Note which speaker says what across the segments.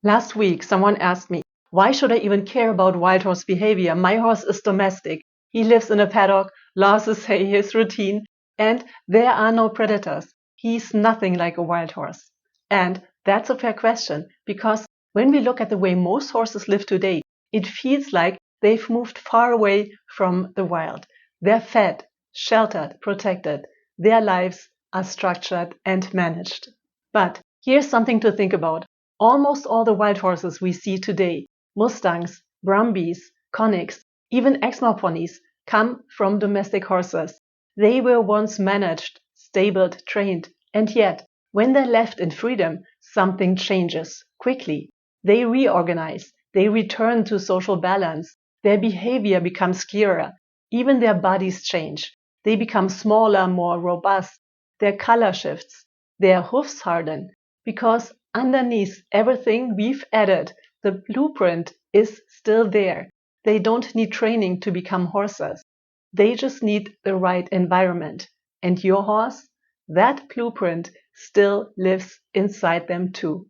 Speaker 1: Last week, someone asked me, why should I even care about wild horse behavior? My horse is domestic. He lives in a paddock, loves his hay, his routine, and there are no predators. He's nothing like a wild horse. And that's a fair question, because when we look at the way most horses live today, it feels like they've moved far away from the wild. They're fed, sheltered, protected. Their lives are structured and managed. But here's something to think about. Almost all the wild horses we see today, Mustangs, Brumbies, Conics, even Exmoor ponies, come from domestic horses. They were once managed, stabled, trained, and yet, when they're left in freedom, something changes quickly. They reorganize, they return to social balance, their behavior becomes clearer, even their bodies change. They become smaller, more robust, their color shifts, their hoofs harden, because underneath everything we've added, the blueprint is still there. They don't need training to become horses. They just need the right environment. And your horse, that blueprint still lives inside them too.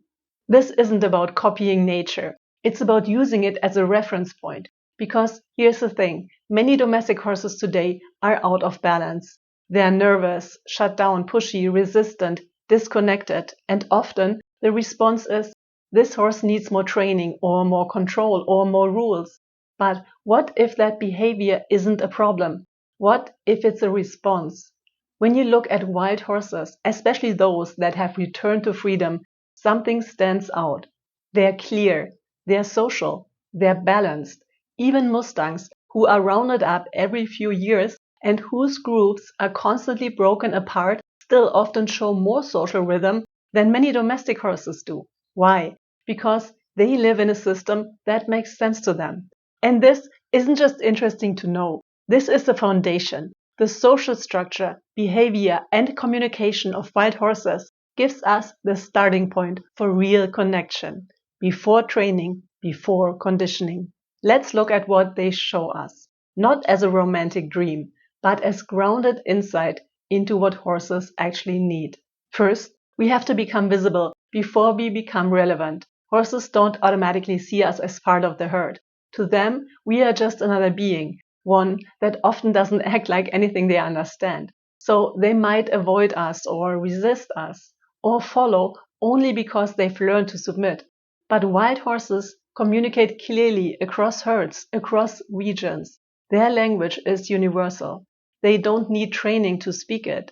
Speaker 1: This isn't about copying nature. It's about using it as a reference point. Because here's the thing, many domestic horses today are out of balance. They're nervous, shut down, pushy, resistant, disconnected, and often the response is, this horse needs more training or more control or more rules. But what if that behavior isn't a problem? What if it's a response? When you look at wild horses, especially those that have returned to freedom, something stands out. They're clear, they're social, they're balanced. Even Mustangs, who are rounded up every few years and whose groups are constantly broken apart, still often show more social rhythm than many domestic horses do. Why? Because they live in a system that makes sense to them. And this isn't just interesting to know. This is the foundation. The social structure, behavior, and communication of wild horses gives us the starting point for real connection. Before training, before conditioning. Let's look at what they show us. Not as a romantic dream, but as grounded insight into what horses actually need. First, we have to become visible before we become relevant. Horses don't automatically see us as part of the herd. To them, we are just another being, one that often doesn't act like anything they understand. So they might avoid us or resist us or follow only because they've learned to submit. But wild horses communicate clearly across herds, across regions. Their language is universal. They don't need training to speak it.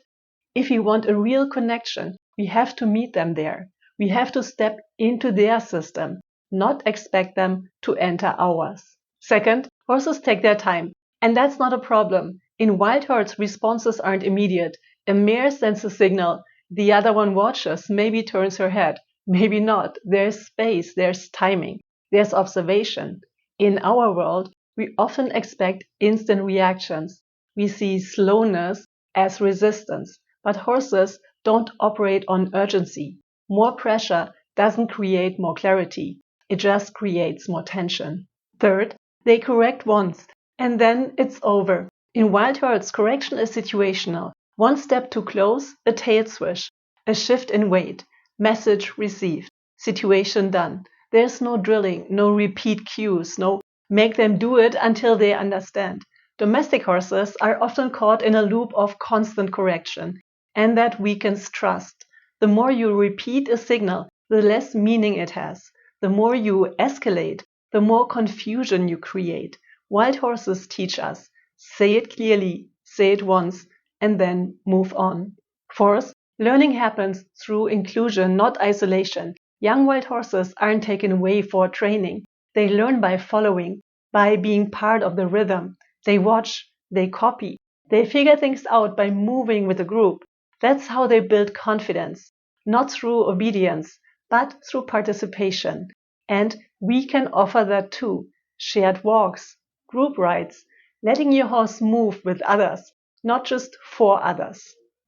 Speaker 1: If we want a real connection, we have to meet them there. We have to step into their system, not expect them to enter ours. Second, horses take their time, and that's not a problem. In wild herds, responses aren't immediate. A mare sends a signal, the other one watches, maybe turns her head, maybe not. There's space, there's timing, there's observation. In our world, we often expect instant reactions. We see slowness as resistance. But horses don't operate on urgency. More pressure doesn't create more clarity. It just creates more tension. Third, they correct once, and then it's over. In wild herds, correction is situational. One step too close, a tail swish, a shift in weight, message received, situation done. There's no drilling, no repeat cues, no make them do it until they understand. Domestic horses are often caught in a loop of constant correction. And that weakens trust. The more you repeat a signal, the less meaning it has. The more you escalate, the more confusion you create. Wild horses teach us, say it clearly, say it once, and then move on. Fourth, learning happens through inclusion, not isolation. Young wild horses aren't taken away for training. They learn by following, by being part of the rhythm. They watch, they copy, they figure things out by moving with the group. That's how they build confidence, not through obedience, but through participation. And we can offer that too. Shared walks, group rides, letting your horse move with others, not just for others.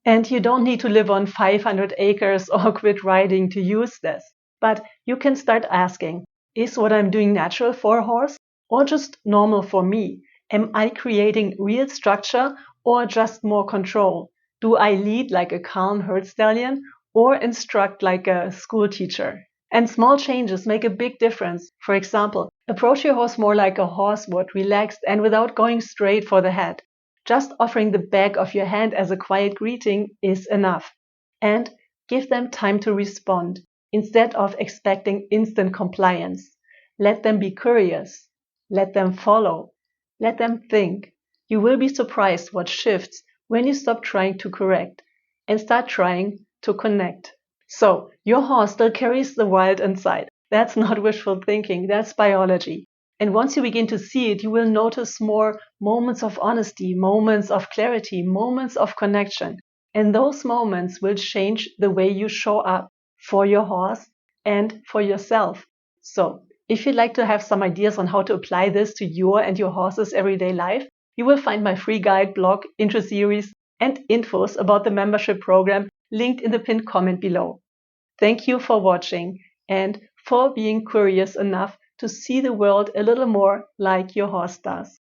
Speaker 1: And you don't need to live on 500 acres or quit riding to use this. But you can start asking, is what I'm doing natural for a horse or just normal for me? Am I creating real structure or just more control? Do I lead like a calm herd stallion or instruct like a school teacher? And small changes make a big difference. For example, approach your horse more like a horse would, relaxed and without going straight for the head. Just offering the back of your hand as a quiet greeting is enough. And give them time to respond instead of expecting instant compliance. Let them be curious. Let them follow. Let them think. You will be surprised what shifts when you stop trying to correct and start trying to connect. So, your horse still carries the wild inside. That's not wishful thinking, that's biology. And once you begin to see it, you will notice more moments of honesty, moments of clarity, moments of connection. And those moments will change the way you show up for your horse and for yourself. So, if you'd like to have some ideas on how to apply this to your and your horse's everyday life, you will find my free guide, blog, intro series, and infos about the membership program linked in the pinned comment below. Thank you for watching and for being curious enough to see the world a little more like your horse does.